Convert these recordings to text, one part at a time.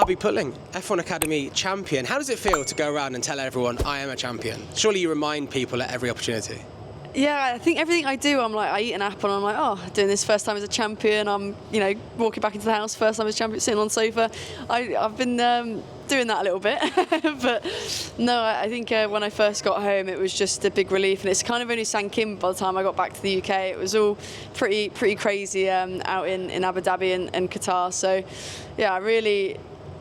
Abbi Pilling, F1 Academy champion. How does it feel to go around and tell everyone, I am a champion? Surely you remind people at every opportunity. Yeah, I think everything I do, I'm like, I eat an apple and I'm like, oh, doing this first time as a champion. I'm, walking back into the house first time as a champion, sitting on the sofa. I've been doing that a little bit. But no, I think when I first got home, it was just a big relief. And it's kind of only sank in by the time I got back to the UK. It was all pretty crazy out in Abu Dhabi and Qatar. So yeah, really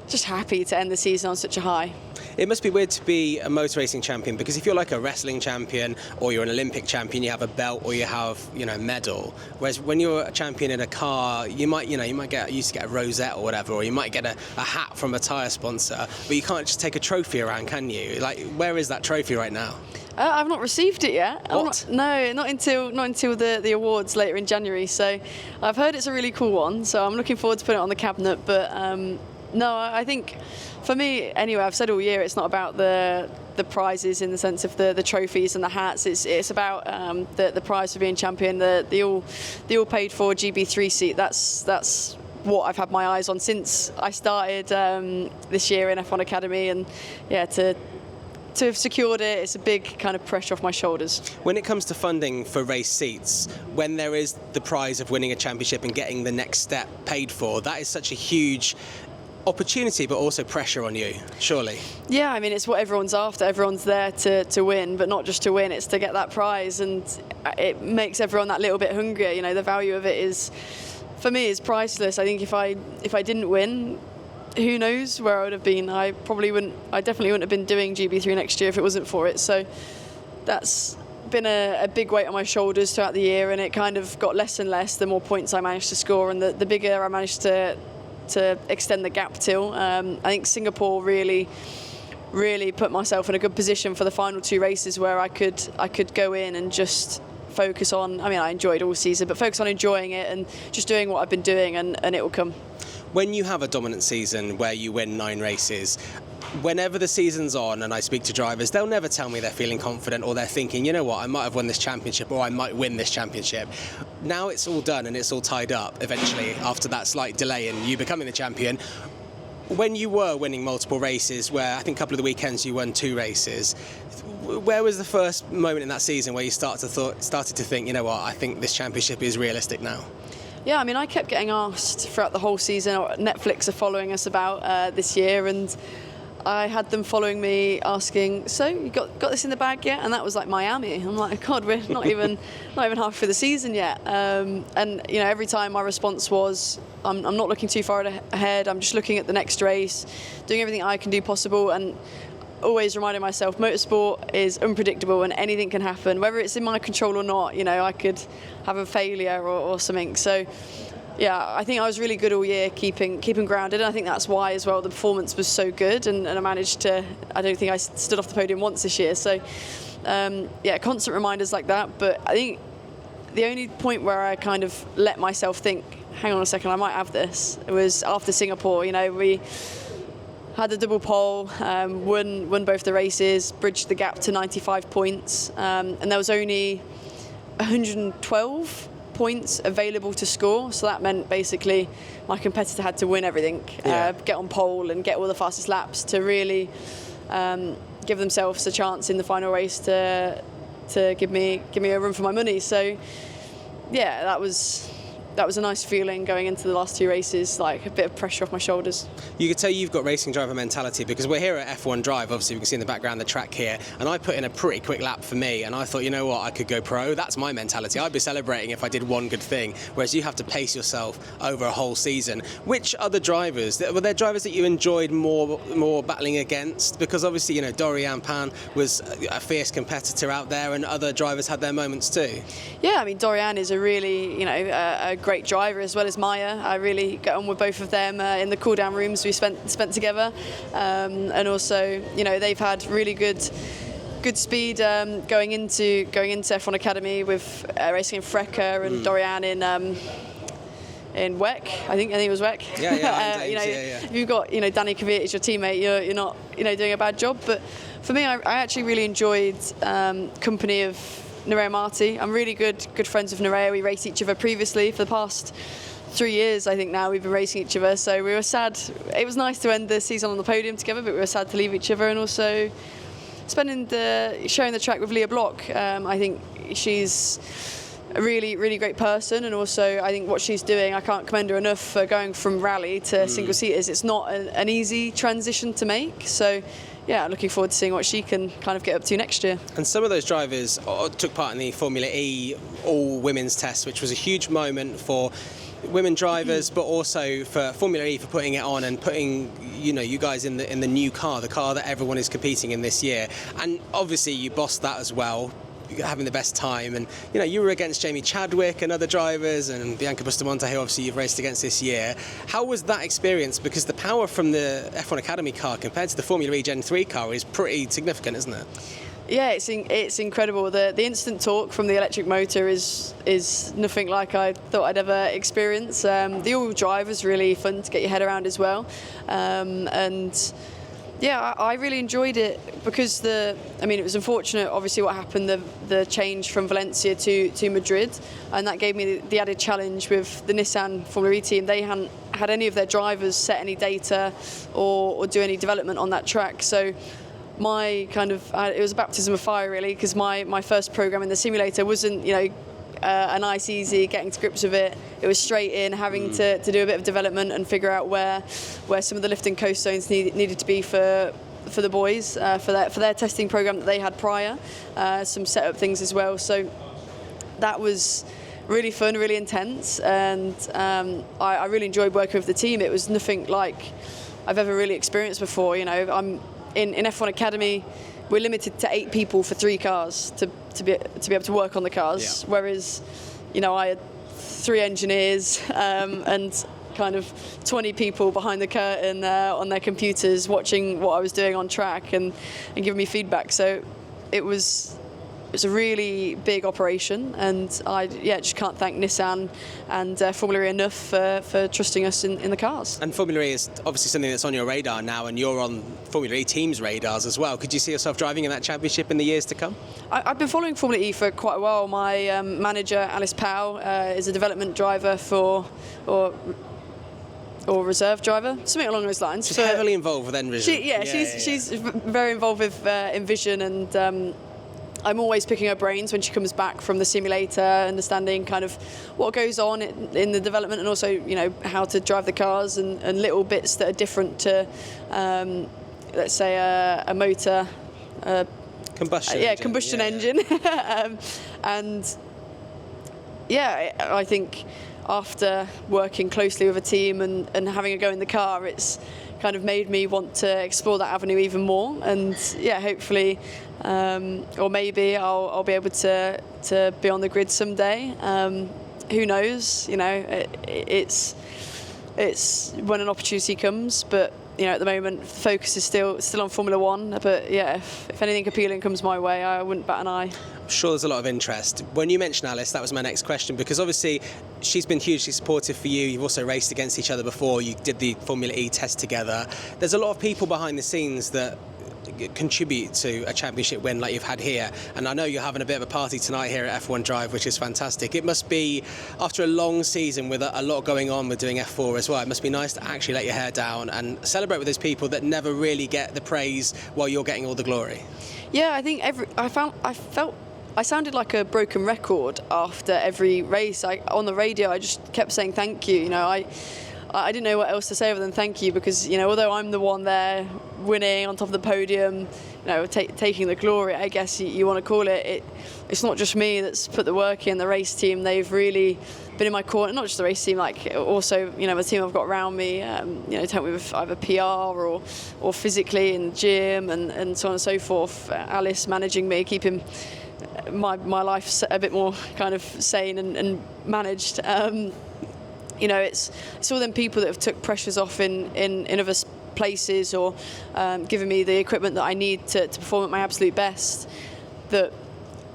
just happy to end the season on such a high. It must be weird to be a motor racing champion, because if you're like a wrestling champion or you're an Olympic champion, you have a belt or you have, a medal. Whereas when you're a champion in a car, you might used to get a rosette or whatever, or you might get a hat from a tyre sponsor, but you can't just take a trophy around, can you? Like, where is that trophy right now? I've not received it yet. What? Not until the awards later in January. So I've heard it's a really cool one. So I'm looking forward to putting it on the cabinet. But no, I think for me, anyway, I've said all year it's not about the prizes in the sense of the trophies and the hats. It's about the prize for being champion, the all paid for GB3 seat. That's what I've had my eyes on since I started this year in F1 Academy, and yeah, to have secured it, it's a big kind of pressure off my shoulders. When it comes to funding for race seats, when there is the prize of winning a championship and getting the next step paid for, that is such a huge opportunity, but also pressure on you, surely. Yeah, I mean, it's what everyone's after. Everyone's there to win, but not just to win, it's to get that prize, and it makes everyone that little bit hungrier. The value of it is, for me, is priceless. I think if I didn't win, who knows where I would have been. I definitely wouldn't have been doing GB3 next year if it wasn't for it. So that's been a big weight on my shoulders throughout the year, and it kind of got less and less the more points I managed to score, and the bigger I managed to extend the gap till. I think Singapore really put myself in a good position for the final two races, where I could go in and just focus on, I enjoyed all season, but focus on enjoying it and just doing what I've been doing, and it will come. When you have a dominant season where you win 9 races, whenever the season's on and I speak to drivers, they'll never tell me they're feeling confident or they're thinking, you know what, I might have won this championship or I might win this championship. Now it's all done and it's all tied up eventually after that slight delay in you becoming the champion. When you were winning multiple races, where I think a couple of the weekends you won 2 races, where was the first moment in that season where you started to think, you know what, I think this championship is realistic now? Yeah, I kept getting asked throughout the whole season. Netflix are following us about this year, and I had them following me asking, so you got this in the bag yet? And that was like Miami. I'm like, God, we're not even half through the season yet. And every time my response was, I'm not looking too far ahead. I'm just looking at the next race, doing everything I can do possible, and always reminding myself motorsport is unpredictable and anything can happen, whether it's in my control or not. I could have a failure or something. So yeah, I think I was really good all year keeping grounded, and I think that's why as well the performance was so good, and I managed to, I don't think I stood off the podium once this year. So yeah, constant reminders like that. But I think the only point where I kind of let myself think, hang on a second, I might have this, it was after Singapore. We had the double pole, won both the races, bridged the gap to 95 points, and there was only 112 points available to score, so that meant basically my competitor had to win everything, get on pole and get all the fastest laps to really give themselves a chance in the final race to give me a run for my money. So yeah, that was a nice feeling going into the last 2 races, like a bit of pressure off my shoulders. You could tell you've got racing driver mentality, because we're here at F1 Drive, obviously we can see in the background the track here, and I put in a pretty quick lap for me, and I thought, you know what, I could go pro. That's my mentality. I'd be celebrating if I did one good thing, whereas you have to pace yourself over a whole season. Which other drivers, were there drivers that you enjoyed more battling against? Because obviously, Dorian Pan was a fierce competitor out there, and other drivers had their moments too. Yeah, Dorian is a really, a great driver, as well as Maya. I really get on with both of them in the cool down rooms we spent together, and also they've had really good speed going into F1 Academy with racing in Frecker and Dorian in WEC. I think it was WEC. Yeah. If you've got Danny Kvyat as your teammate, you're not doing a bad job. But for me, I actually really enjoyed company of Nerea Marti. I'm really good friends with Nerea. We raced each other previously for the past 3 years, I think now we've been racing each other. So we were sad. It was nice to end the season on the podium together, but we were sad to leave each other. And also sharing the track with Leah Block. I think she's a really, really great person, and also I think what she's doing, I can't commend her enough for going from rally to single seaters. It's not an easy transition to make. So yeah, looking forward to seeing what she can kind of get up to next year. And some of those drivers took part in the Formula E all-women's test, which was a huge moment for women drivers, but also for Formula E for putting it on and putting, you guys in the new car, the car that everyone is competing in this year. And obviously you bossed that as well, having the best time. And you were against Jamie Chadwick and other drivers, and Bianca Bustamante, who obviously you've raced against this year. How was that experience? Because the power from the F1 Academy car compared to the Formula E Gen 3 car is pretty significant, isn't it? Yeah, it's incredible. The instant torque from the electric motor is nothing like I thought I'd ever experience. The all-wheel drive was really fun to get your head around as well, and yeah, I really enjoyed it because it was unfortunate, obviously, what happened, the change from Valencia to Madrid, and that gave me the added challenge with the Nissan Formula E team. They hadn't had any of their drivers set any data or do any development on that track, so it was a baptism of fire, really, because my first program in the simulator wasn't a nice, easy getting to grips with it. It was straight in, having to do a bit of development and figure out where some of the lift and coast zones needed to be for the boys for their testing program that they had prior, some setup things as well. So that was really fun, really intense, and I really enjoyed working with the team. It was nothing like I've ever really experienced before. I'm in F1 Academy, we're limited to 8 people for 3 cars to be able to work on the cars. Yeah. Whereas, I had 3 engineers and kind of 20 people behind the curtain on their computers watching what I was doing on track and giving me feedback. So it was a really big operation, and I just can't thank Nissan and Formula E enough for trusting us in the cars. And Formula E is obviously something that's on your radar now, and you're on Formula E team's radars as well. Could you see yourself driving in that championship in the years to come? I've been following Formula E for quite a while. My manager, Alice Powell, is a development driver or reserve driver, something along those lines. She's heavily involved with Envision. She's very involved with Envision, and I'm always picking her brains when she comes back from the simulator, understanding kind of what goes on in the development, and also how to drive the cars and little bits that are different to let's say a motor combustion engine. And I think after working closely with a team and having a go in the car, it's kind of made me want to explore that avenue even more, and hopefully or maybe I'll be able to be on the grid someday. Who knows? It's when an opportunity comes, but at the moment the focus is still on Formula One. But if anything appealing comes my way, I wouldn't bat an eye. I'm sure there's a lot of interest. When you mentioned Alice, that was my next question, because obviously she's been hugely supportive for you. You've also raced against each other before. You did the Formula E test together. There's a lot of people behind the scenes that contribute to a championship win like you've had here, and I know you're having a bit of a party tonight here at F1 Drive, which is fantastic. It must be, after a long season with a lot going on with doing F4 as well, it must be nice to actually let your hair down and celebrate with those people that never really get the praise while you're getting all the glory. Yeah, I think I sounded like a broken record after every race. On the radio, I just kept saying thank you. I didn't know what else to say other than thank you, because although I'm the one there winning on top of the podium, taking the glory, I guess you want to call it. It's not just me that's put the work in. The race team, they've really been in my corner. Not just the race team, like also the team I've got around me. To help me with either PR or physically in the gym and so on and so forth. Alice managing me, keeping my life a bit more kind of sane and managed. It's all them people that have took pressures off in other places, or given me the equipment that I need to perform at my absolute best. That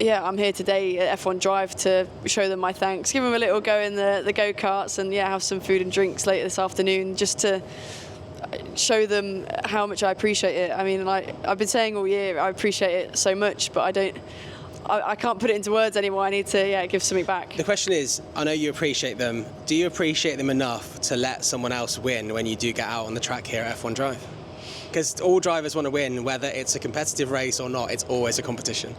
I'm here today at F1 Drive to show them my thanks, give them a little go in the go-karts, and have some food and drinks later this afternoon, just to show them how much I appreciate it. I mean, I've been saying all year I appreciate it so much, but I can't put it into words anymore. I need to give something back. The question is, I know you appreciate them. Do you appreciate them enough to let someone else win when you do get out on the track here at F1 Drive? Because all drivers want to win, whether it's a competitive race or not. It's always a competition.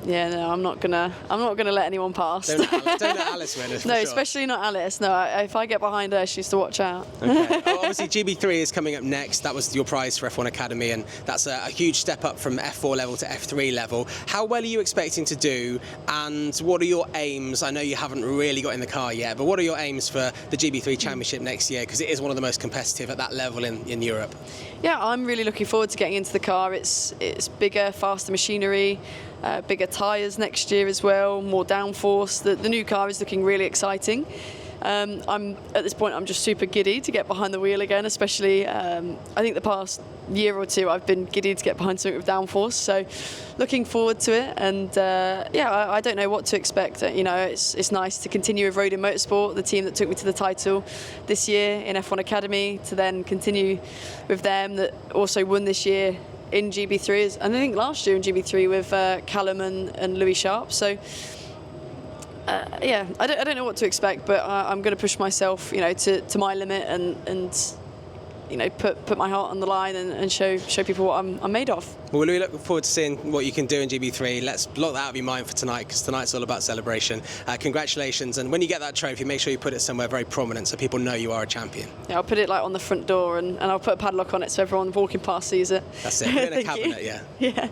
Yeah, no, I'm not gonna let anyone pass. Don't let Alice win. No, sure. Especially not Alice. No, if I get behind her, she's to watch out. Okay. Obviously, GB3 is coming up next. That was your prize for F1 Academy, and that's a huge step up from F4 level to F3 level. How well are you expecting to do, and what are your aims? I know you haven't really got in the car yet, but what are your aims for the GB3 Championship next year? Because it is one of the most competitive at that level in Europe. Yeah, I'm really looking forward to getting into the car. It's bigger, faster machinery. Bigger tyres next year as well, more downforce. The new car is looking really exciting. I'm at this point I'm just super giddy to get behind the wheel again, especially I think the past year or two I've been giddy to get behind something with downforce, so looking forward to it. And I don't know what to expect. It's nice to continue with Rodin Motorsport, the team that took me to the title this year in F1 Academy, to then continue with them that also won this year in GB3, and I think last year in GB3 with Callum and Louis Sharp. So I don't know what to expect, but I'm going to push myself, to my limit and put my heart on the line and show people what I'm made of. Well, we look forward to seeing what you can do in GB3. Let's block that out of your mind for tonight, because tonight's all about celebration. Congratulations, and when you get that trophy, make sure you put it somewhere very prominent so people know you are a champion. Yeah, I'll put it on the front door, and I'll put a padlock on it so everyone walking past sees it. That's it. Put it in a cabinet, yeah. Yeah.